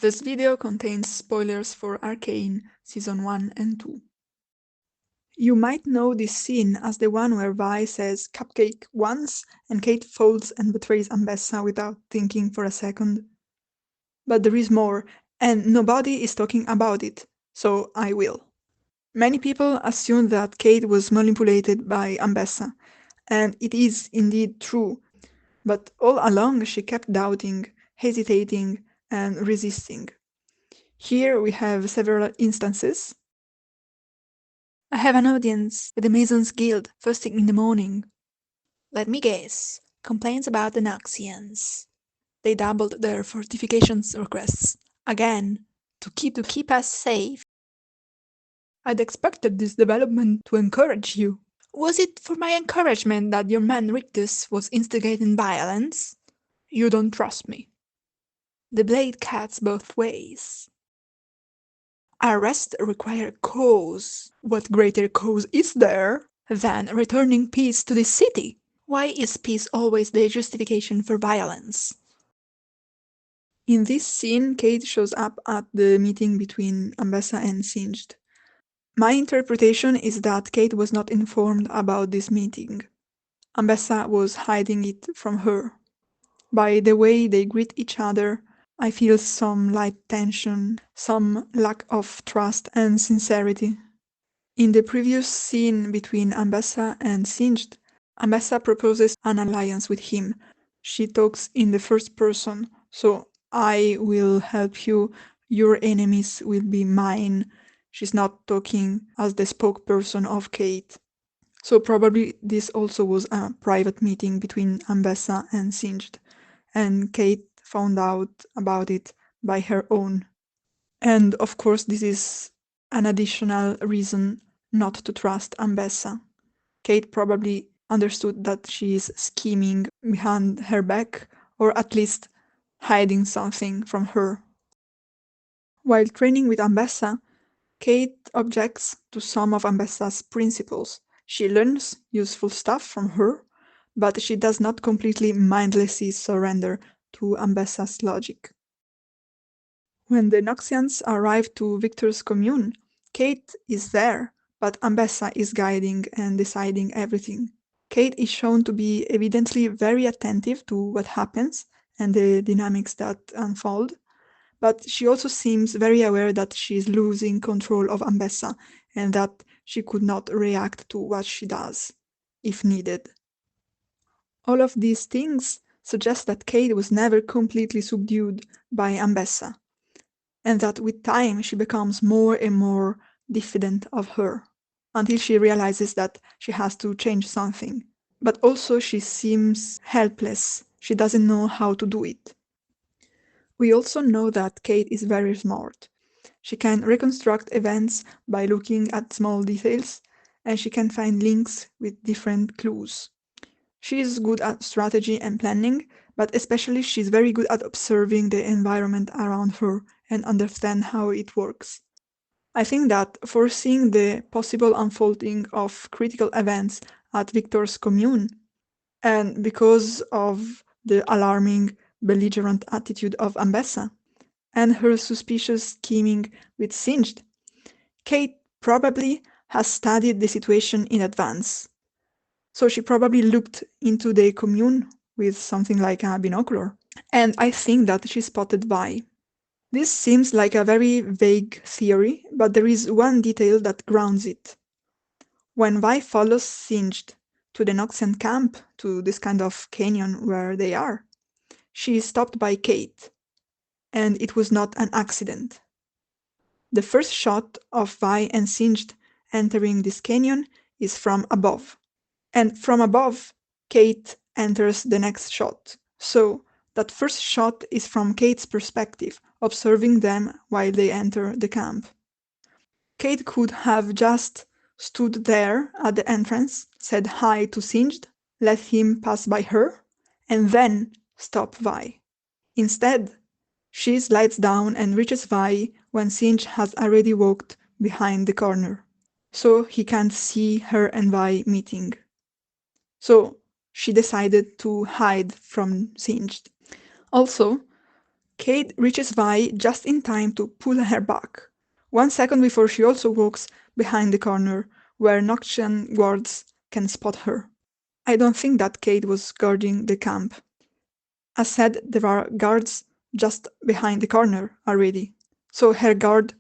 This video contains spoilers for Arcane Season 1 and 2. You might know this scene as the one where Vi says "cupcake" once and Cait folds and betrays Ambessa without thinking for a second. But there is more, and nobody is talking about it, so I will. Many people assume that Cait was manipulated by Ambessa, and it is indeed true, but all along she kept doubting, hesitating, and resisting. Here we have several instances. I have an audience with the Masons Guild first thing in the morning. Let me guess. Complaints about the Noxians. They doubled their fortifications requests. Again. To keep us safe. I'd expected this development to encourage you. Was it for my encouragement that your man Rictus was instigating violence? You don't trust me. The blade cuts both ways. Arrests require cause. What greater cause is there than returning peace to this city? Why is peace always the justification for violence? In this scene, Cait shows up at the meeting between Ambessa and Singed. My interpretation is that Cait was not informed about this meeting. Ambessa was hiding it from her. By the way they greet each other, I feel some light tension, some lack of trust and sincerity. In the previous scene between Ambessa and Singed, Ambessa proposes an alliance with him. She talks in the first person, so I will help you, your enemies will be mine. She's not talking as the spokesperson of Cait. So probably this also was a private meeting between Ambessa and Singed, and Cait found out about it by her own. And of course this is an additional reason not to trust Ambessa. Cait probably understood that she is scheming behind her back, or at least hiding something from her. While training with Ambessa, Cait objects to some of Ambessa's principles. She learns useful stuff from her, but she does not completely mindlessly surrender to Ambessa's logic. When the Noxians arrive to Viktor's commune, Cait is there, but Ambessa is guiding and deciding everything. Cait is shown to be evidently very attentive to what happens and the dynamics that unfold, but she also seems very aware that she is losing control of Ambessa and that she could not react to what she does, if needed. All of these things suggest that Cait was never completely subdued by Ambessa, and that with time she becomes more and more diffident of her, until she realizes that she has to change something. But also she seems helpless, she doesn't know how to do it. We also know that Cait is very smart. She can reconstruct events by looking at small details, and she can find links with different clues. She is good at strategy and planning, but especially she's very good at observing the environment around her and understand how it works. I think that foreseeing the possible unfolding of critical events at Viktor's commune, and because of the alarming, belligerent attitude of Ambessa, and her suspicious scheming with Singed, Cait probably has studied the situation in advance. So she probably looked into the commune with something like a binocular, and I think that she spotted Vi. This seems like a very vague theory, but there is one detail that grounds it. When Vi follows Singed to the Noxian camp, to this kind of canyon where they are, she is stopped by Cait, and it was not an accident. The first shot of Vi and Singed entering this canyon is from above. And from above, Cait enters the next shot. So that first shot is from Cait's perspective, observing them while they enter the camp. Cait could have just stood there at the entrance, said hi to Singed, let him pass by her, and then stop Vi. Instead, she slides down and reaches Vi when Singed has already walked behind the corner, so he can't see her and Vi meeting. So she decided to hide from Singed. Also, Cait reaches Vi just in time to pull her back. 1 second before she also walks behind the corner, where Noxian guards can spot her. I don't think that Cait was guarding the camp. As said, there are guards just behind the corner already. So her guard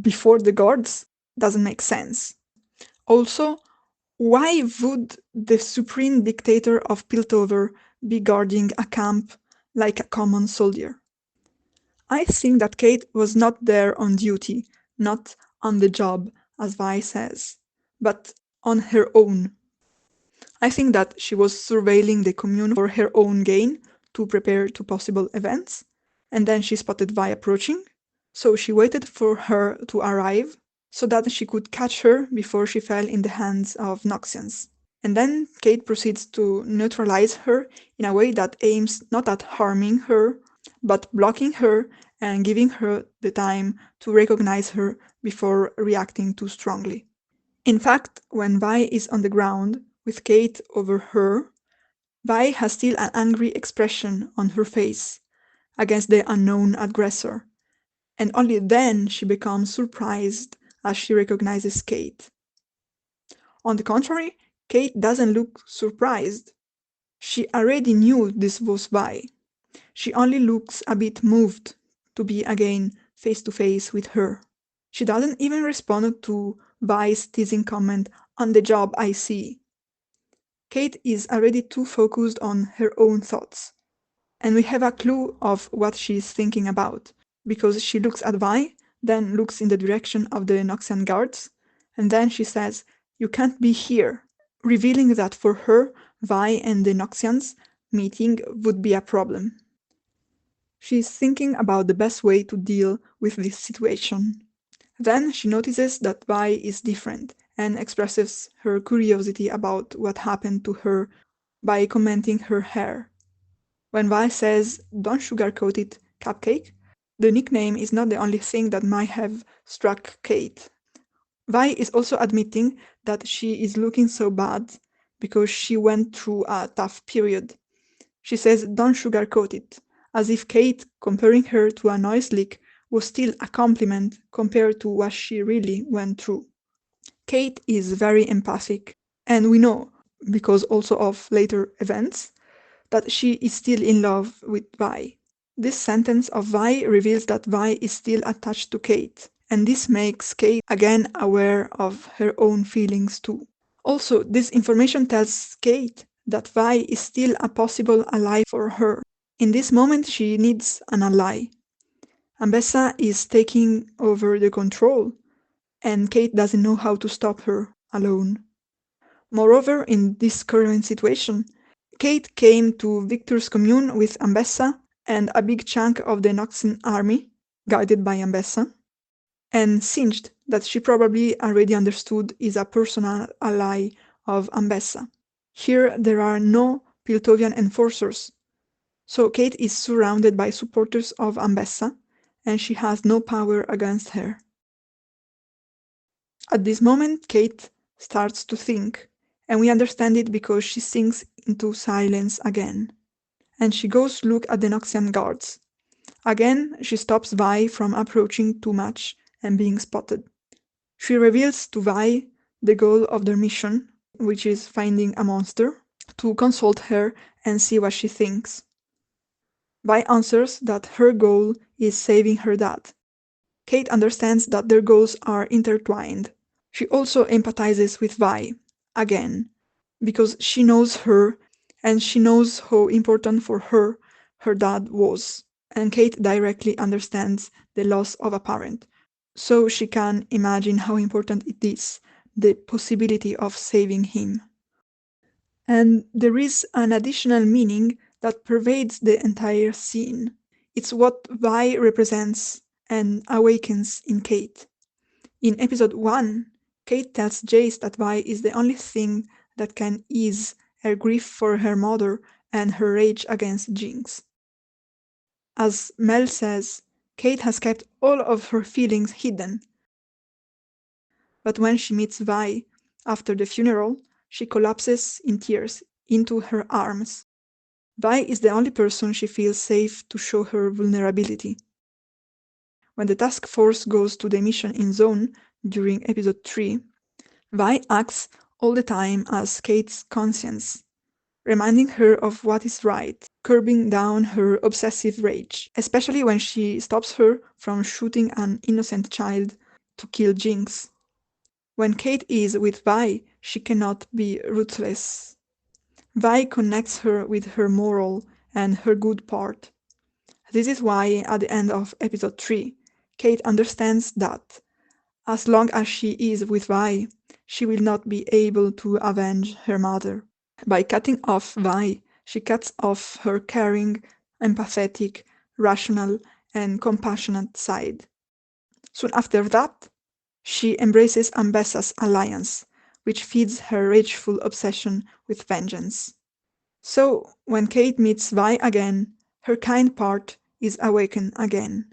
before the guards doesn't make sense. Also, why would the supreme dictator of Piltover be guarding a camp like a common soldier? I think that Cait was not there on duty, not on the job, as Vi says, but on her own. I think that she was surveilling the commune for her own gain to prepare to possible events, and then she spotted Vi approaching, so she waited for her to arrive so that she could catch her before she fell in the hands of Noxians. And then Cait proceeds to neutralize her in a way that aims not at harming her, but blocking her and giving her the time to recognize her before reacting too strongly. In fact, when Vi is on the ground, with Cait over her, Vi has still an angry expression on her face against the unknown aggressor, and only then she becomes surprised as she recognizes Cait. On the contrary, Cait doesn't look surprised. She already knew this was Vi. She only looks a bit moved to be again face to face with her. She doesn't even respond to Vi's teasing comment, "On the job, I see." Cait is already too focused on her own thoughts, and we have a clue of what she's thinking about, because she looks at Vi, then looks in the direction of the Noxian guards, and then she says, "You can't be here," revealing that for her, Vi and the Noxians meeting would be a problem. She's thinking about the best way to deal with this situation. Then she notices that Vi is different and expresses her curiosity about what happened to her by commenting her hair. When Vi says, "Don't sugarcoat it, Cupcake," the nickname is not the only thing that might have struck Cait. Vi is also admitting that she is looking so bad because she went through a tough period. She says, "Don't sugarcoat it," as if Cait comparing her to a noise leak was still a compliment compared to what she really went through. Cait is very empathic, and we know, because also of later events, that she is still in love with Vi. This sentence of Vi reveals that Vi is still attached to Cait, and this makes Cait again aware of her own feelings too. Also, this information tells Cait that Vi is still a possible ally for her. In this moment, she needs an ally. Ambessa is taking over the control, and Cait doesn't know how to stop her alone. Moreover, in this current situation, Cait came to Viktor's commune with Ambessa and a big chunk of the Noxian army, guided by Ambessa, and Singed, that she probably already understood is a personal ally of Ambessa. Here there are no Piltovian enforcers, so Cait is surrounded by supporters of Ambessa, and she has no power against her. At this moment, Cait starts to think, and we understand it because she sinks into silence again. And she goes look at the Noxian guards. Again, she stops Vi from approaching too much and being spotted. She reveals to Vi the goal of their mission, which is finding a monster, to consult her and see what she thinks. Vi answers that her goal is saving her dad. Cait understands that their goals are intertwined. She also empathizes with Vi, again, because she knows her and she knows how important for her her dad was, and Cait directly understands the loss of a parent, so she can imagine how important it is, the possibility of saving him. And there is an additional meaning that pervades the entire scene. It's what Vi represents and awakens in Cait. In episode 1, Cait tells Jace that Vi is the only thing that can ease her grief for her mother and her rage against Jinx. As Mel says, Cait has kept all of her feelings hidden. But when she meets Vi after the funeral, she collapses in tears into her arms. Vi is the only person she feels safe to show her vulnerability. When the task force goes to the mission in Zaun during episode 3, Vi acts all the time as Cait's conscience, reminding her of what is right, curbing down her obsessive rage, especially when she stops her from shooting an innocent child to kill Jinx. When Cait is with Vi, she cannot be ruthless. Vi connects her with her moral and her good part. This is why, at the end of episode 3, Cait understands that, as long as she is with Vi, she will not be able to avenge her mother. By cutting off Vi, she cuts off her caring, empathetic, rational, and compassionate side. Soon after that, she embraces Ambessa's alliance, which feeds her rageful obsession with vengeance. So, when Cait meets Vi again, her kind part is awakened again.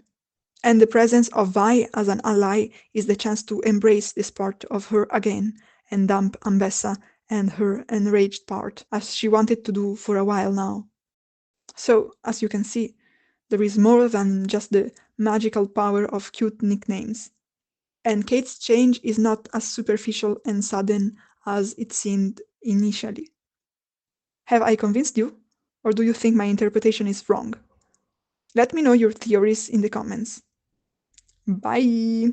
And the presence of Vi as an ally is the chance to embrace this part of her again and dump Ambessa and her enraged part, as she wanted to do for a while now. So, as you can see, there is more than just the magical power of cute nicknames. And Cait's change is not as superficial and sudden as it seemed initially. Have I convinced you? Or do you think my interpretation is wrong? Let me know your theories in the comments. Bye!